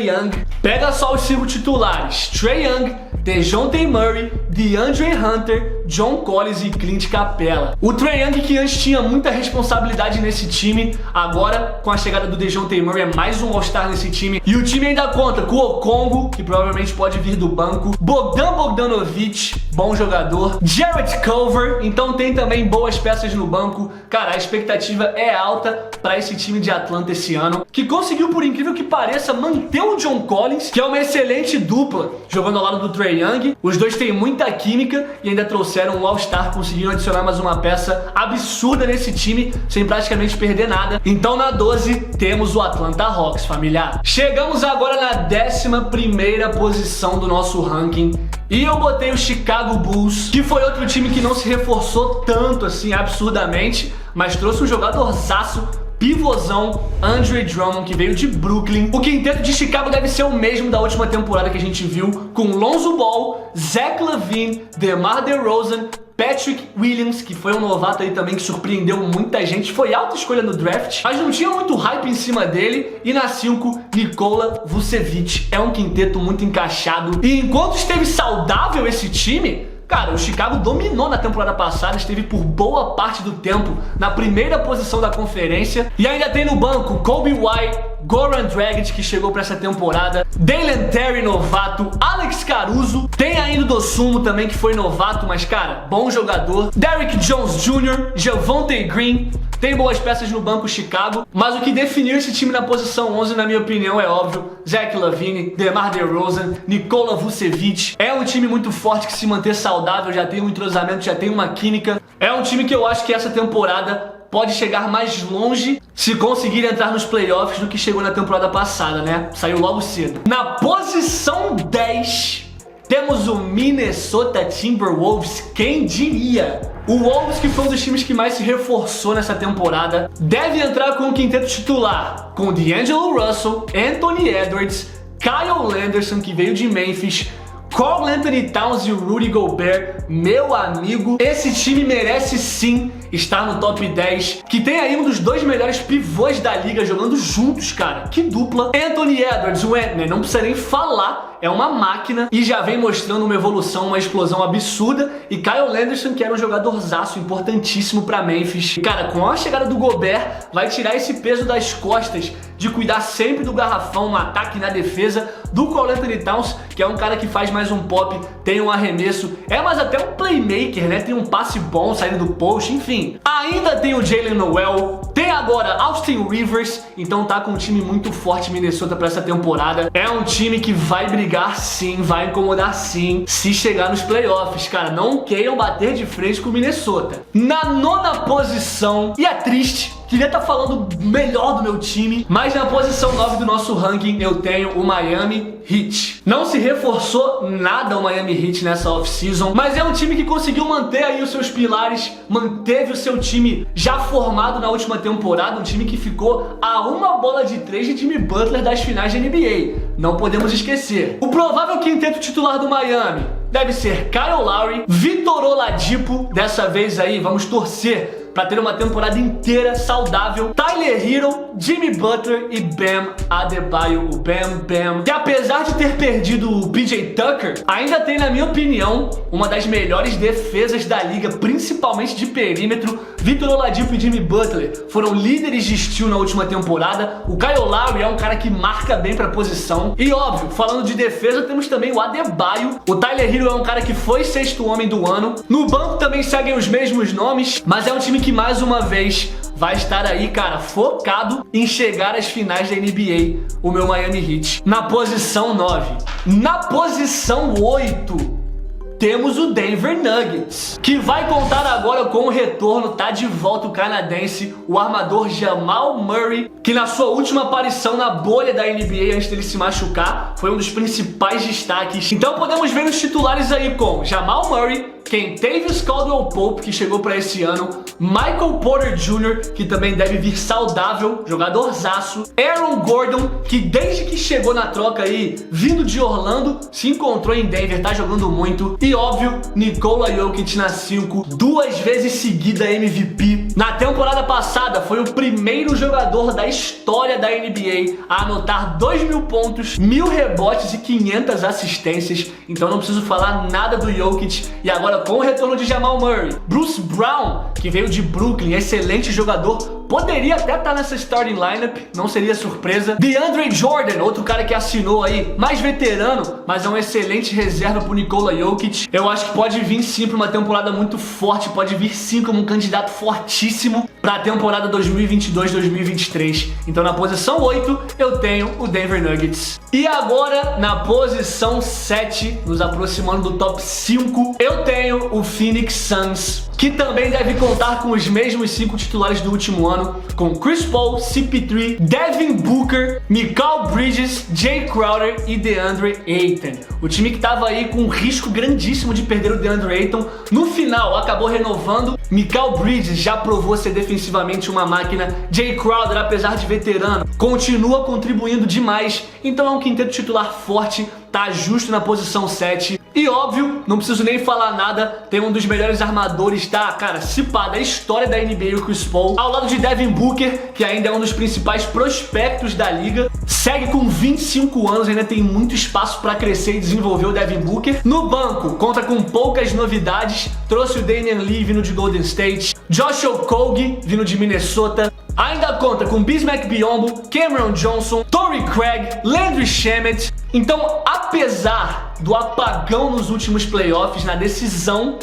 Young. Pega só os 5 titulares: Trae Young, DeJounte Murray, DeAndre Hunter, John Collins e Clint Capela. O Trae Young, que antes tinha muita responsabilidade nesse time, agora com a chegada do DeJounte Murray é mais um All-Star nesse time. E o time ainda conta com o Okongo, que provavelmente pode vir do banco, Bogdan Bogdanovic, bom jogador, Jarrett Culver, então tem também boas peças no banco. Cara, a expectativa é alta para esse time de Atlanta esse ano, que conseguiu, por incrível que pareça, manter o John Collins, que é uma excelente dupla, jogando ao lado do Trae Young. Os dois têm muita química e ainda trouxeram um All-Star, conseguiram adicionar mais uma peça absurda nesse time, sem praticamente perder nada. Então na 12 temos o Atlanta Hawks, familiar. Chegamos agora na 11ª posição do nosso ranking, e eu botei o Chicago Bulls, que foi outro time que não se reforçou tanto assim absurdamente, mas trouxe um jogadorzaço, pivôzão, Andre Drummond, que veio de Brooklyn. O quinteto de Chicago deve ser o mesmo da última temporada que a gente viu, com Lonzo Ball, Zach LaVine, DeMar DeRozan, Patrick Williams, que foi um novato aí também que surpreendeu muita gente, foi alta escolha no draft, mas não tinha muito hype em cima dele. E na 5, Nikola Vucevic. É um quinteto muito encaixado, e enquanto esteve saudável esse time, cara, o Chicago dominou na temporada passada, esteve por boa parte do tempo na primeira posição da conferência. E ainda tem no banco Kobe White, Goran Dragic, que chegou pra essa temporada, Dalen Terry, novato, Alex Caruso, tem ainda o Dosunmu também, que foi novato, mas cara, bom jogador, Derrick Jones Jr., Javonte Green. Tem boas peças no banco Chicago, mas o que definiu esse time na posição 11, na minha opinião, é óbvio: Zach LaVine, DeMar DeRozan, Nikola Vucevic. É um time muito forte que, se manter saudável, já tem um entrosamento, já tem uma química. É um time que eu acho que essa temporada pode chegar mais longe se conseguir entrar nos playoffs do que chegou na temporada passada, né? Saiu logo cedo. Na posição 10, temos o Minnesota Timberwolves, quem diria? O Wolves, que foi um dos times que mais se reforçou nessa temporada, deve entrar com o quinteto titular, com D'Angelo Russell, Anthony Edwards, Kyle Anderson, que veio de Memphis, Karl-Anthony Towns e Rudy Gobert. Meu amigo, esse time merece sim estar no top 10, que tem aí um dos 2 melhores pivôs da liga jogando juntos, cara. Que dupla. Anthony Edwards, o Ant-Man, não precisa nem falar, é uma máquina e já vem mostrando uma evolução, uma explosão absurda. E Kyle Anderson, que era um jogadorzaço importantíssimo pra Memphis. Cara, com a chegada do Gobert, vai tirar esse peso das costas de cuidar sempre do garrafão no ataque e na defesa, do Karl-Anthony Towns, que é um cara que faz mais um pop, tem um arremesso, é mais até um playmaker, né? Tem um passe bom saindo do post, enfim. Ainda tem o Jaylen Nowell, tem agora Austin Rivers, então tá com um time muito forte Minnesota pra essa temporada. É um time que vai brigar sim, vai incomodar sim, se chegar nos playoffs, cara. Não queiram bater de frente com o Minnesota. Na 9ª posição, e é triste, queria estar falando melhor do meu time, mas na posição 9 do nosso ranking eu tenho o Miami Heat. Não se reforçou nada o Miami Heat nessa off-season, mas é um time que conseguiu manter aí os seus pilares, manteve o seu time já formado na última temporada, um time que ficou a uma bola de 3 de Jimmy Butler das finais da NBA. Não podemos esquecer. O provável quinteto titular do Miami deve ser Kyle Lowry, Victor Oladipo, dessa vez aí vamos torcer pra ter uma temporada inteira saudável, Tyler Hero, Jimmy Butler e Bam Adebayo, o Bam Bam, que apesar de ter perdido o PJ Tucker, ainda tem, na minha opinião, uma das melhores defesas da liga, principalmente de perímetro. Victor Oladipo e Jimmy Butler foram líderes de steal na última temporada. O Kyle Lowry é um cara que marca bem pra posição. E óbvio, falando de defesa, temos também o Adebayo. O Tyler Hero é um cara que foi 6º homem do ano. No banco também seguem os mesmos nomes, mas é um time que mais uma vez vai estar aí, cara, focado em chegar às finais da NBA, o meu Miami Heat. Na posição 9. Na posição 8, temos o Denver Nuggets, que vai contar agora com o retorno, tá de volta o canadense, o armador Jamal Murray, que na sua última aparição na bolha da NBA antes dele se machucar, foi um dos principais destaques. Então podemos ver os titulares aí com Jamal Murray, Kentavious Caldwell-Pope, que chegou para esse ano, Michael Porter Jr., que também deve vir saudável, jogadorzaço, Aaron Gordon, que desde que chegou na troca aí, vindo de Orlando, se encontrou em Denver, tá jogando muito, e óbvio, Nikola Jokic na 5, 2 vezes seguida MVP. Na temporada passada, foi o primeiro jogador da história da NBA a anotar 2.000 pontos, 1.000 rebotes e 500 assistências, então não preciso falar nada do Jokic. E agora com o retorno de Jamal Murray, Bruce Brown, que veio de Brooklyn, excelente jogador, poderia até estar nessa starting lineup, não seria surpresa. DeAndre Jordan, outro cara que assinou aí, mais veterano, mas é um excelente reserva pro Nikola Jokic. Eu acho que pode vir sim pra uma temporada muito forte, pode vir sim como um candidato fortíssimo pra temporada 2022-2023. Então na posição 8 eu tenho o Denver Nuggets. E agora na posição 7, nos aproximando do top 5, eu tenho o Phoenix Suns, que também deve contar com os mesmos 5 titulares do último ano, com Chris Paul, CP3, Devin Booker, Mikal Bridges, Jay Crowder e DeAndre Ayton. O time que tava aí com um risco grandíssimo de perder o DeAndre Ayton, no final acabou renovando. Mikal Bridges já provou ser defensivamente uma máquina. Jay Crowder, apesar de veterano, continua contribuindo demais. Então é um quinteto titular forte, tá justo na posição 7. E óbvio, não preciso nem falar nada, tem um dos melhores armadores da, cara, da história da NBA, o Chris Paul, ao lado de Devin Booker, que ainda é um dos principais prospectos da liga. Segue com 25 anos, ainda tem muito espaço para crescer e desenvolver o Devin Booker. No banco, conta com poucas novidades, trouxe o Damian Lee vindo de Golden State, Josh Okogie vindo de Minnesota. Ainda conta com Bismack Biyombo, Cameron Johnson, Torrey Craig, Landry Shamet. Então, apesar do apagão nos últimos playoffs, na decisão,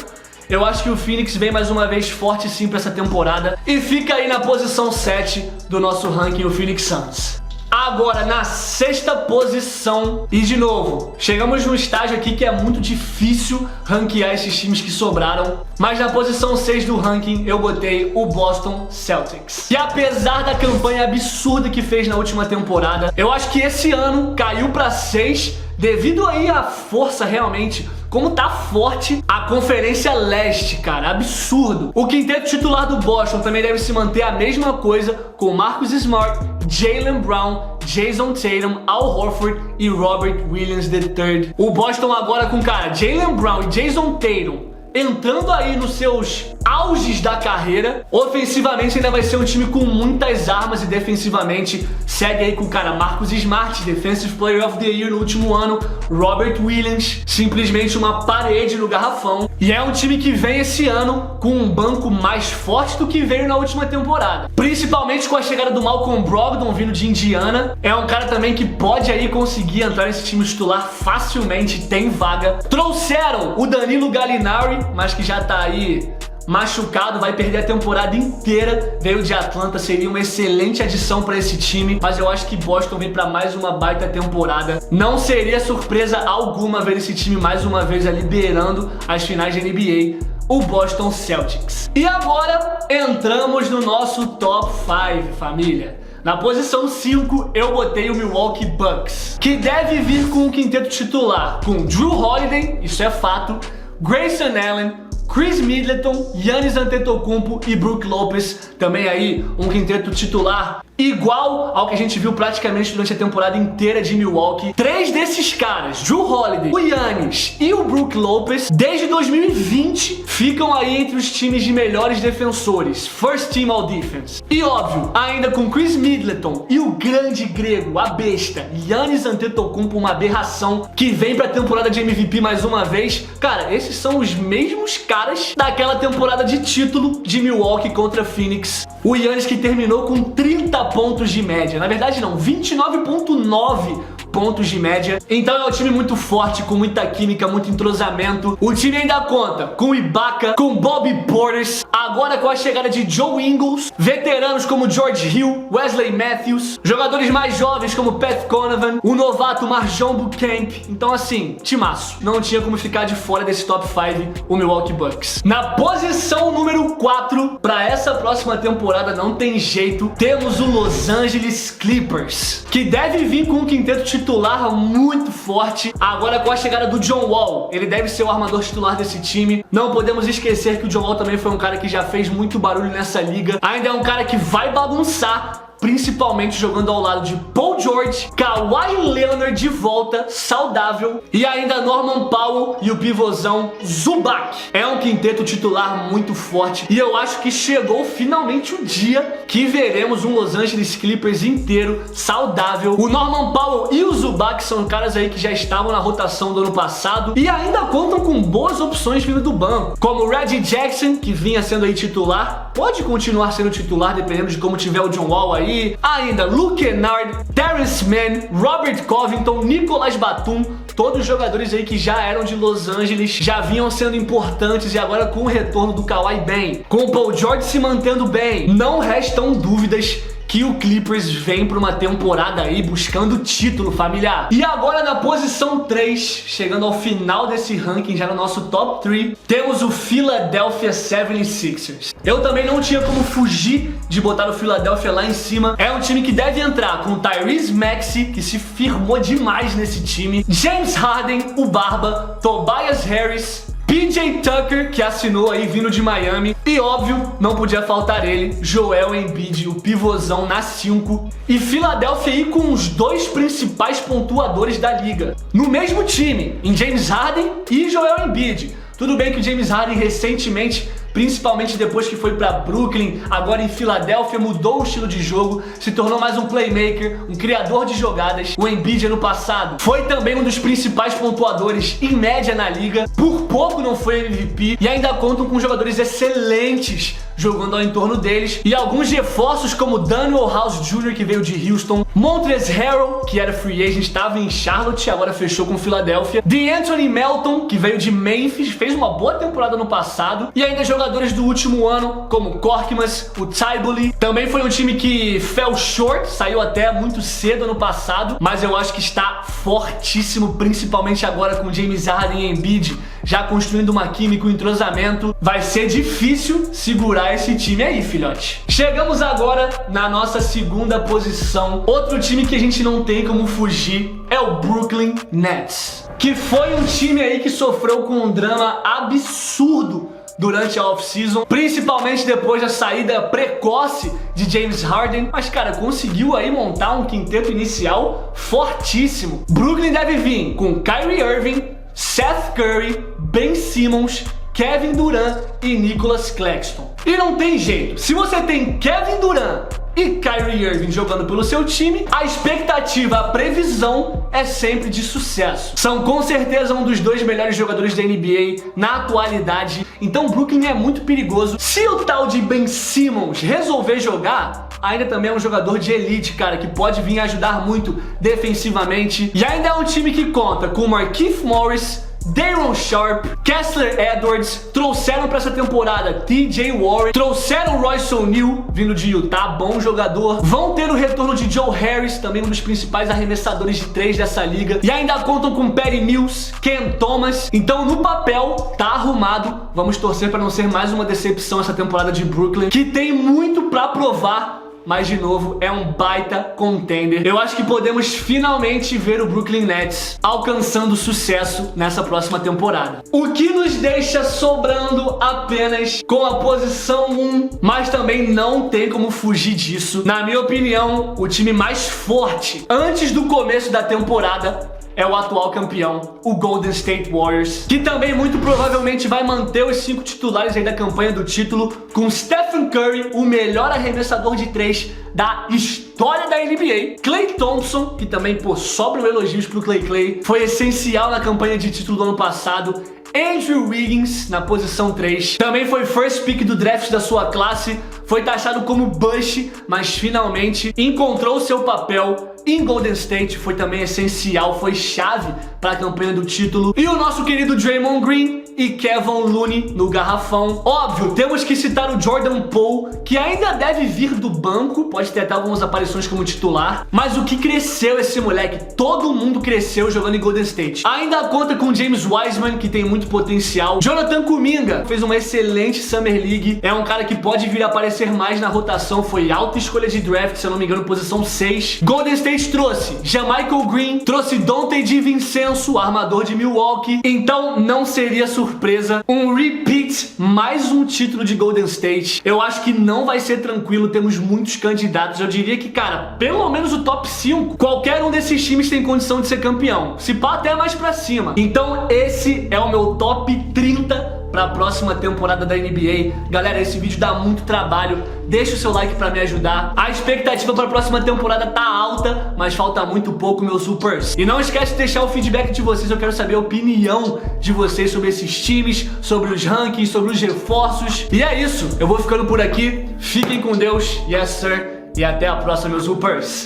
eu acho que o Phoenix vem mais uma vez forte sim para essa temporada e fica aí na posição 7 do nosso ranking, o Phoenix Suns. Agora na sexta posição, e de novo, chegamos num estágio aqui que é muito difícil ranquear esses times que sobraram, mas na posição 6 do ranking eu botei o Boston Celtics. E apesar da campanha absurda que fez na última temporada, eu acho que esse ano caiu pra 6 devido aí à força realmente, como tá forte a Conferência Leste, cara, absurdo. O quinteto titular do Boston também deve se manter a mesma coisa, com Marcus Smart, Jaylen Brown, Jason Tatum, Al Horford e Robert Williams III. O Boston agora com, cara, Jaylen Brown e Jason Tatum entrando aí nos seus auges da carreira. Ofensivamente ainda vai ser um time com muitas armas e defensivamente segue aí com o cara Marcus Smart, Defensive Player of the Year no último ano, Robert Williams, simplesmente uma parede no garrafão. E é um time que vem esse ano com um banco mais forte do que veio na última temporada, principalmente com a chegada do Malcolm Brogdon vindo de Indiana. É um cara também que pode aí conseguir entrar nesse time titular facilmente, tem vaga. Trouxeram o Danilo Gallinari, mas que já tá aí machucado, vai perder a temporada inteira, veio de Atlanta, seria uma excelente adição para esse time, mas eu acho que Boston vem para mais uma baita temporada. Não seria surpresa alguma ver esse time mais uma vez ali beirando as finais de NBA, o Boston Celtics. E agora entramos no nosso top 5, família. Na posição 5, eu botei o Milwaukee Bucks, que deve vir com um quinteto titular, com Jrue Holiday, isso é fato, Grayson Allen, Chris Middleton, Giannis Antetokounmpo e Brook Lopez. Também aí um quinteto titular igual ao que a gente viu praticamente durante a temporada inteira de Milwaukee. 3 desses caras, Jrue Holiday, o Giannis e o Brook Lopez, desde 2020 ficam aí entre os times de melhores defensores, First Team All Defense. E óbvio, ainda com Chris Middleton e o grande grego, a besta, Giannis Antetokounmpo, uma aberração, que vem pra temporada de MVP mais uma vez. Cara, esses são os mesmos caras daquela temporada de título de Milwaukee contra Phoenix. O Giannis que terminou com 30 pontos de média. Na verdade não, 29,9 pontos de média. Então é um time muito forte, com muita química, muito entrosamento. O time ainda conta com Ibaka, com Bobby Portis, agora com a chegada de Joe Ingles, veteranos como George Hill, Wesley Matthews, jogadores mais jovens como Pat Connaughton, o novato MarJon Beauchamp. Então assim, timaço. Não tinha como ficar de fora desse top 5 o Milwaukee Bucks. Na posição número 4, para essa próxima temporada não tem jeito, temos o Los Angeles Clippers, que deve vir com um quinteto titular muito forte, agora com a chegada do John Wall. Ele deve ser o armador titular desse time. Não podemos esquecer que o John Wall também foi um cara que já fez muito barulho nessa liga. Ainda é um cara que vai bagunçar, principalmente jogando ao lado de Paul George, Kawhi Leonard de volta, saudável, e ainda Norman Powell e o pivôzão Zubac. É um quinteto titular muito forte e eu acho que chegou finalmente o dia que veremos um Los Angeles Clippers inteiro, saudável. O Norman Powell e o Zubac são caras aí que já estavam na rotação do ano passado e ainda contam com boas opções vindo do banco, como o Reggie Jackson, que vinha sendo aí titular, pode continuar sendo titular dependendo de como tiver o John Wall aí. Ainda Luke Kennard, Terrence Mann, Robert Covington, Nicolas Batum, todos jogadores aí que já eram de Los Angeles, já vinham sendo importantes e agora com o retorno do Kawhi bem, com o Paul George se mantendo bem, não restam dúvidas que o Clippers vem para uma temporada aí buscando título, familiar. E agora na posição 3, chegando ao final desse ranking, já no nosso top 3, temos o Philadelphia 76ers. Eu também não tinha como fugir de botar o Philadelphia lá em cima. É um time que deve entrar com o Tyrese Maxey, que se firmou demais nesse time, James Harden, o Barba, Tobias Harris, PJ Tucker, que assinou aí vindo de Miami, e óbvio, não podia faltar ele, Joel Embiid, o pivôzão na 5, e Philadelphia aí com os 2 principais pontuadores da liga no mesmo time, em James Harden e Joel Embiid. Tudo bem que o James Harden recentemente, principalmente depois que foi para Brooklyn, agora em Filadélfia, mudou o estilo de jogo, se tornou mais um playmaker, um criador de jogadas. O Embiid ano passado foi também um dos principais pontuadores em média na liga, por pouco não foi MVP, e ainda contam com jogadores excelentes jogando ao entorno deles, e alguns reforços como Daniel House Jr., que veio de Houston, Montrezl Harrell, que era free agent, estava em Charlotte, agora fechou com Filadélfia, DeAnthony Melton, que veio de Memphis, fez uma boa temporada no passado, e ainda jogadores jogadores do último ano, como Korkmaz, o Tybully. Também foi um time que fell short, saiu até muito cedo ano passado, mas eu acho que está fortíssimo, principalmente agora com James Harden e Embiid já construindo uma química, um entrosamento. Vai ser difícil segurar esse time aí, filhote. Chegamos agora na nossa segunda posição. Outro time que a gente não tem como fugir é o Brooklyn Nets, que foi um time aí que sofreu com um drama absurdo durante a off-season, principalmente depois da saída precoce de James Harden, mas cara, conseguiu aí montar um quinteto inicial fortíssimo. Brooklyn deve vir com Kyrie Irving, Seth Curry, Ben Simmons, Kevin Durant e Nicholas Claxton. E não tem jeito, se você tem Kevin Durant e Kyrie Irving jogando pelo seu time, a expectativa, a previsão é sempre de sucesso. São com certeza um dos dois melhores jogadores da NBA na atualidade, então Brooklyn é muito perigoso. Se o tal de Ben Simmons resolver jogar, ainda também é um jogador de elite, cara, que pode vir ajudar muito defensivamente. E ainda é um time que conta com Markieff Morris, Day'Ron Sharpe, Kessler Edwards, trouxeram para essa temporada TJ Warren, trouxeram Royce O'Neal, vindo de Utah, bom jogador. Vão ter o retorno de Joe Harris, também um dos principais arremessadores de 3 dessa liga. E ainda contam com Patty Mills, Ken Thomas. Então no papel tá arrumado. Vamos torcer para não ser mais uma decepção essa temporada de Brooklyn, que tem muito para provar. Mas, de novo, é um baita contender. Eu acho que podemos finalmente ver o Brooklyn Nets alcançando sucesso nessa próxima temporada. O que nos deixa sobrando apenas com a posição 1, mas também não tem como fugir disso. Na minha opinião, o time mais forte antes do começo da temporada é o atual campeão, o Golden State Warriors, que também muito provavelmente vai manter os 5 titulares aí da campanha do título, com Stephen Curry, o melhor arremessador de 3 da história da NBA, Klay Thompson, que também, sobram elogios pro Klay, foi essencial na campanha de título do ano passado, Andrew Wiggins na posição 3, também foi first pick do draft da sua classe, foi taxado como bust, mas finalmente encontrou seu papel em Golden State, foi também essencial, foi chave para a campanha do título. E o nosso querido Draymond Green e Kevin Looney no garrafão. Óbvio, temos que citar o Jordan Poole, que ainda deve vir do banco, pode ter até algumas aparições como titular, mas o que cresceu esse moleque, todo mundo cresceu jogando em Golden State. Ainda conta com James Wiseman, que tem muito potencial. Jonathan Kuminga fez uma excelente Summer League, é um cara que pode vir a aparecer mais na rotação, foi alta escolha de draft, se eu não me engano, posição 6. Golden State trouxe JaMychal Green, trouxe Donte DiVincenzo, armador de Milwaukee, então não seria surpresa um repeat, mais um título de Golden State. Eu acho que não vai ser tranquilo, temos muitos candidatos, eu diria que, cara, pelo menos o top 5, qualquer um desses times tem condição de ser campeão, se pá até mais pra cima. Então esse é o meu top 30 para a próxima temporada da NBA. Galera, esse vídeo dá muito trabalho, deixa o seu like para me ajudar. A expectativa para a próxima temporada tá alta, mas falta muito pouco, meus supers. E não esquece de deixar o feedback de vocês, eu quero saber a opinião de vocês sobre esses times, sobre os rankings, sobre os reforços. E é isso, eu vou ficando por aqui, fiquem com Deus, yes sir, e até a próxima, meus supers.